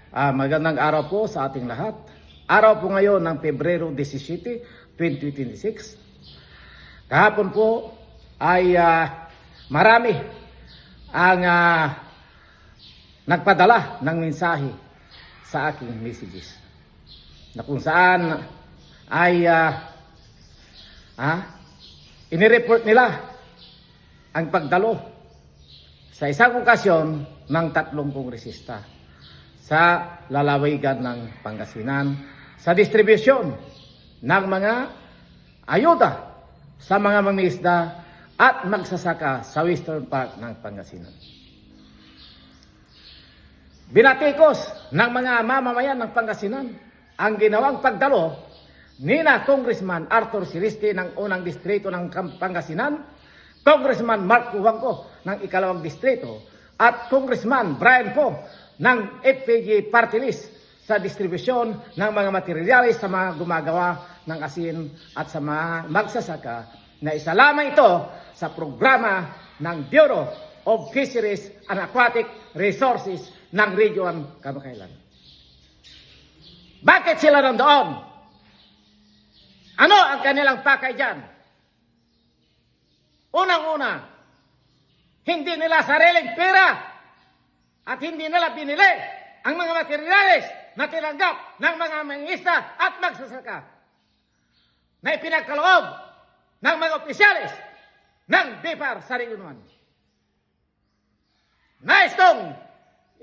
Magandang araw po sa ating lahat. Araw po ngayon ng Pebrero 17, 2026. Kahapon po ay marami ang nagpadala ng mensahe sa aking messages na kung saan ay inireport nila ang pagdalo sa isang okasyon ng 3 kongresista sa lalawigan ng Pangasinan sa distribusyon ng mga ayuda sa mga mangingisda at magsasaka sa Western Part ng Pangasinan. Binatikos ng mga mamamayan ng Pangasinan ang ginawang pagdalo ni na Congressman Arthur Celeste ng unang distrito ng Pangasinan, Congressman Mark Cubanco ng 2nd distrito at Congressman Brian Poe ng FPG Party List sa distribusyon ng mga materyales sa mga gumagawa ng asin at sa mga magsasaka na isa lamang ito sa programa ng Bureau of Fisheries and Aquatic Resources ng Region Kamakailan. Bakit sila nandoon? Ano ang kanilang pakay dyan? Unang-una, hindi nila sariling pera at hindi nila binili ang mga materyales na tinanggap ng mga mangingisda at magsasaka na ipinagkaloob ng mga opisyalis ng BIPAR sa Region 1. Nais kong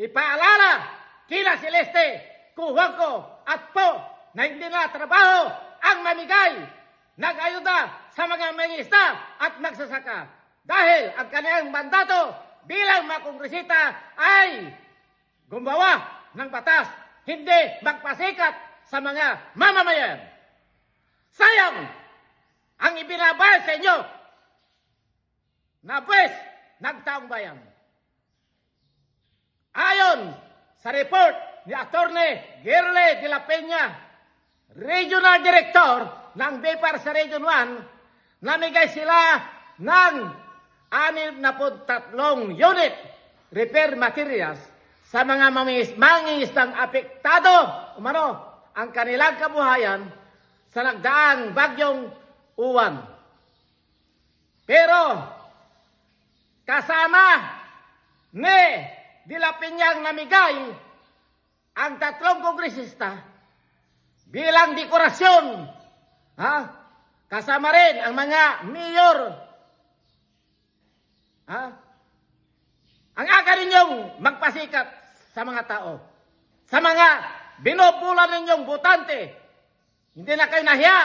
ipaalala kila Celeste, Cubanco at Po na hindi na trabaho ang mamigay ng ayuda sa mga mangingisda at magsasaka dahil ang kanilang mandato bilang mga kongresista ay gumawa ng batas, hindi magpasikat sa mga mamamayan. Sayang ang ibinabayad sa inyo na buwis ng taong bayan. Ayon sa report ni Attorney Girle de la Peña, Regional Director ng BIPAR sa Region 1, namigay sila ng 63 unit repair materials sa mga mangingisdang apektado ang kanilang kabuhayan sa nagdaang bagyong Uwan. Pero kasama ni De La Peñang namigay ang 3 kongresista bilang dekorasyon. Kasama rin ang mga mayor. Ang aga ninyong magpasikat sa mga tao, sa mga binubulan ninyong botante, hindi na kayo nahiya.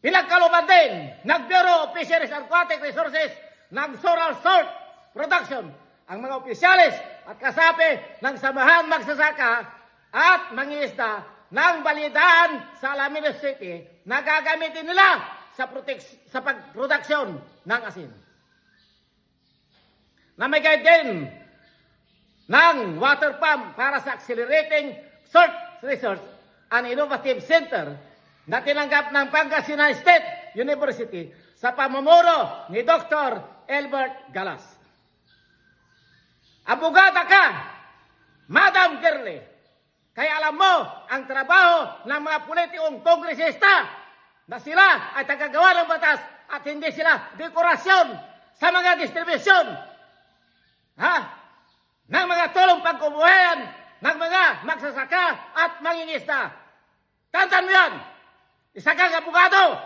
Pinagkalooban din ng Bureau of Fisheries and Aquatic Resources ng Soral Salt Production ang mga opisyalis at kasapi ng samahan magsasaka at mangingisda ng Balidan sa Alaminos City na gagamitin nila sa pagproduksyon ng asin. Namigay din ng water pump para sa Accelerating Salt Research and Innovative Center na tinanggap ng Pangasinan State University sa pamumuno ni Dr. Albert Galas. Abogada ka, Madam Girle, kaya alam mo ang trabaho ng mga politikong kongresista na sila ay tagagawa ng batas at hindi sila dekorasyon sa mga distribusyon ng mga tulong pangkabuhayan ng mga magsasaka at mangingisda. Tandaan mo yan, isa kang abogado.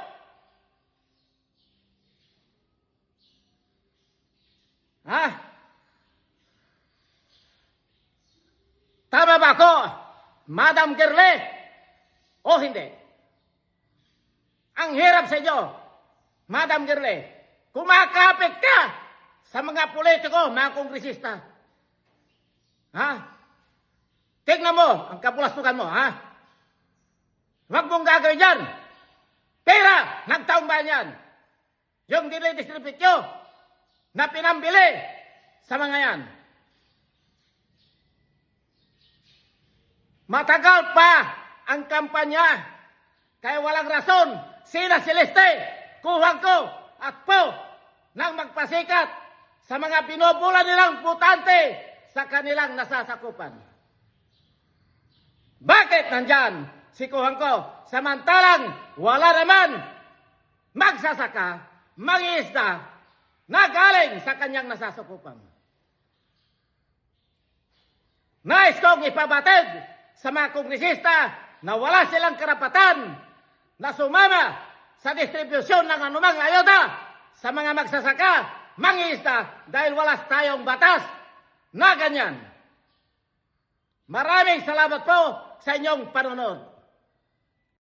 Tama ba ako, Madam Girle, o hindi? Ang hirap sa inyo, Madam Girle, kumakapit ka sa mga politiko, mga kongresista. Tignan mo ang kapulastukan mo, Huwag mong gagawin yan. Pera ng taong bayan yan. Yung dinidistribute nyo na pinambili sa mga yan. Matagal pa ang kampanya, kaya walang rason sina Celeste, Cubanco at Po nang magpasikat sa mga binubulan nilang butante sa kanilang nasasakupan. Bakit nandyan si Kuhangko samantalang wala naman magsasaka, mangingisda na galing sa kanyang nasasakupan? Nais kong ipabatid sa mga kongresista na wala silang karapatan na sumama sa distribusyon ng anumang ayuda sa mga magsasaka, mangingisda dahil wala tayong batas na ganyan. Maraming salamat po sa inyong panonood.